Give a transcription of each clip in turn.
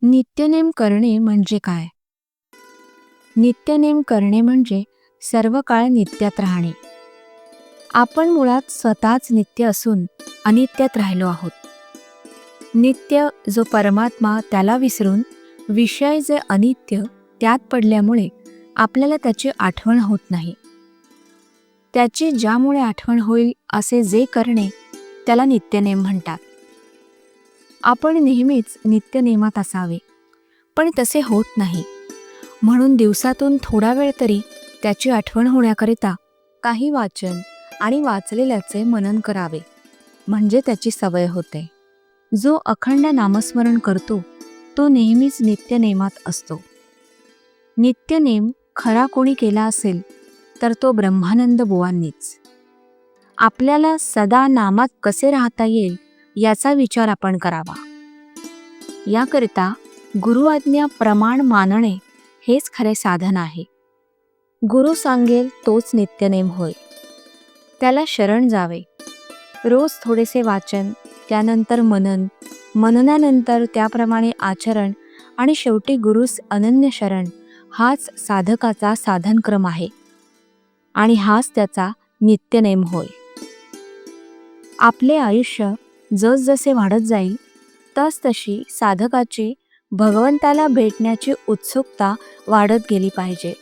नित्यनेम करणे म्हणजे काय? नित्यनेम करणे म्हणजे सर्व काळ नित्यात राहणे. आपण मुळात स्वतःच नित्य असून अनित्यात राहिलो आहोत. नित्य जो परमात्मा त्याला विसरून विषय जे अनित्य त्यात पडल्यामुळे आपल्याला त्याची आठवण होत नाही. त्याची ज्यामुळे आठवण होईल असे जे करणे त्याला नित्यनेम म्हणतात. आपण नेहमीच नित्यनेमात असावे, पण तसे होत नाही. म्हणून दिवसातून थोडा वेळ तरी त्याची आठवण होण्याकरिता काही वाचन आणि वाचलेल्याचे मनन करावे, म्हणजे त्याची सवय होते. जो अखंड नामस्मरण करतो तो नेहमीच नित्यनेमात असतो. नित्यनेम खरा कोणी केला असेल तर तो ब्रह्मानंद बुवांनीच. आपल्याला सदा नामात कसे राहता येईल याचा विचार आपण करावा. याकरिता गुरुआज्ञा प्रमाण मानणे हेच खरे साधन आहे. गुरु सांगेल तोच नित्यनेम होय. त्याला शरण जावे. रोज थोडेसे वाचन, त्यानंतर मनन, मननानंतर त्याप्रमाणे आचरण आणि शेवटी गुरुस अनन्य शरण हाच साधकाचा साधनक्रम आहे आणि हाच त्याचा नित्यनेम होय. आपले आयुष्य जसजसे वाढत जाईल तसतशी साधकाची भगवंताला भेटण्याची उत्सुकता वाढत गेली पाहिजे.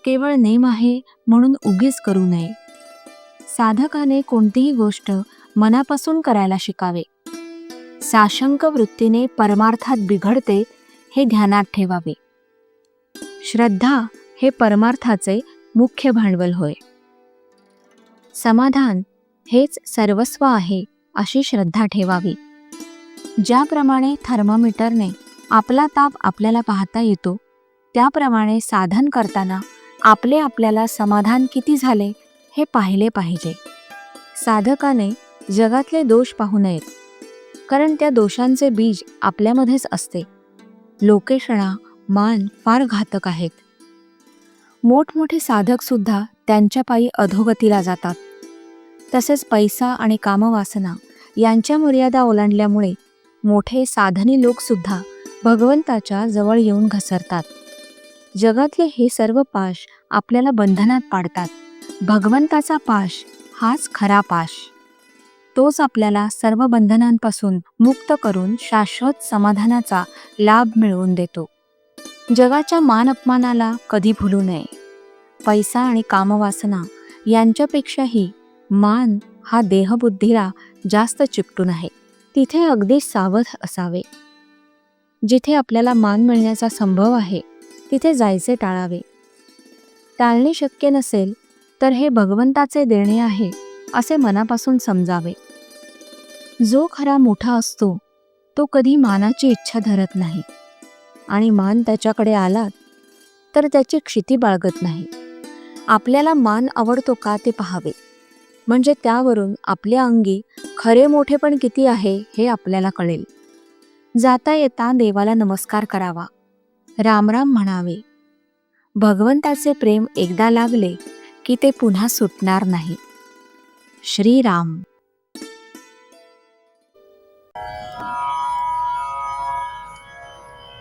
केवळ नेम आहे म्हणून उगीच करू नये. साधकाने कोणतीही गोष्ट मनापासून करायला शिकावे. साशंक वृत्तीने परमार्थात बिघडते हे ध्यानात ठेवावे. श्रद्धा हे परमार्थाचे मुख्य भांडवल होय. समाधान हेच सर्वस्व आहे अशी श्रद्धा ठेवावी. ज्याप्रमाणे थर्मामीटरने आपला ताप आपल्याला पाहता येतो, त्याप्रमाणे साधन करताना आपल्याला समाधान किती झाले हे पाहिले पाहिजे. साधकाने जगातले दोष पाहू नयेत, कारण त्या दोषांचे बीज आपल्यामध्येच असते. लोकेशणा, मान फार घातक आहेत. मोठमोठे साधक सुद्धा त्यांच्या पायी अधोगतीला जातात. तसेच पैसा आणि कामवासना यांच्या मर्यादा ओलांडल्यामुळे मोठे साधनी लोक सुद्धा भगवंताच्या जवळ येऊन घसरतात. जगातले हे सर्व पाश आपल्याला बंधनात पाडतात. भगवंताचा पाश हाच खरा पाश. तोच आपल्याला सर्व बंधनांपासून मुक्त करून शाश्वत समाधानाचा लाभ मिळवून देतो. जगाच्या मान अपमानाला कधी भुलू नये. पैसा आणि कामवासना यांच्यापेक्षाही मान हा देहबुद्धीला जास्त चिकटून आहे. तिथे अगदी सावध असावे. जिथे आपल्याला मान मिळण्याचा संभव आहे तिथे जायचे टाळावे. टाळणे शक्य नसेल तर हे भगवंताचे देणे आहे असे मनापासून समजावे. जो खरा मोठा असतो तो कधी मानाची इच्छा धरत नाही आणि मान त्याच्याकडे आला तर त्याची क्षिती बाळगत नाही. आपल्याला मान आवडतो का ते पाहावे, म्हणजे त्यावरून आपल्या अंगी खरे मोठेपण किती आहे हे आपल्याला कळेल. जाता येता देवाला नमस्कार करावा, रामराम म्हणावे. भगवंताचे प्रेम एकदा लागले की ते पुन्हा सुटणार नाही. श्रीराम.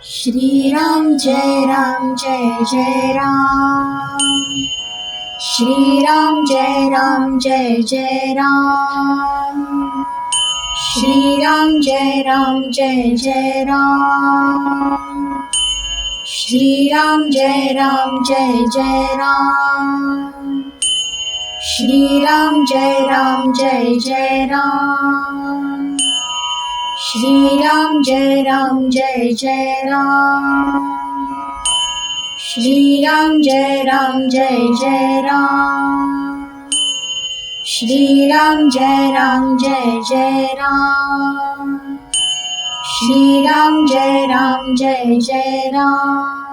श्रीराम जय राम जय जय राम. श्रीराम जय राम जय जय राम. श्रीराम जय राम जय जय राम. श्रीराम जय राम जय जय राम. श्रीराम जय राम जय जय राम. श्रीराम जय राम जय जय राम. श्रीराम जय राम जय जय राम. श्रीराम जय राम जय जय राम. श्रीराम जय राम जय जय राम.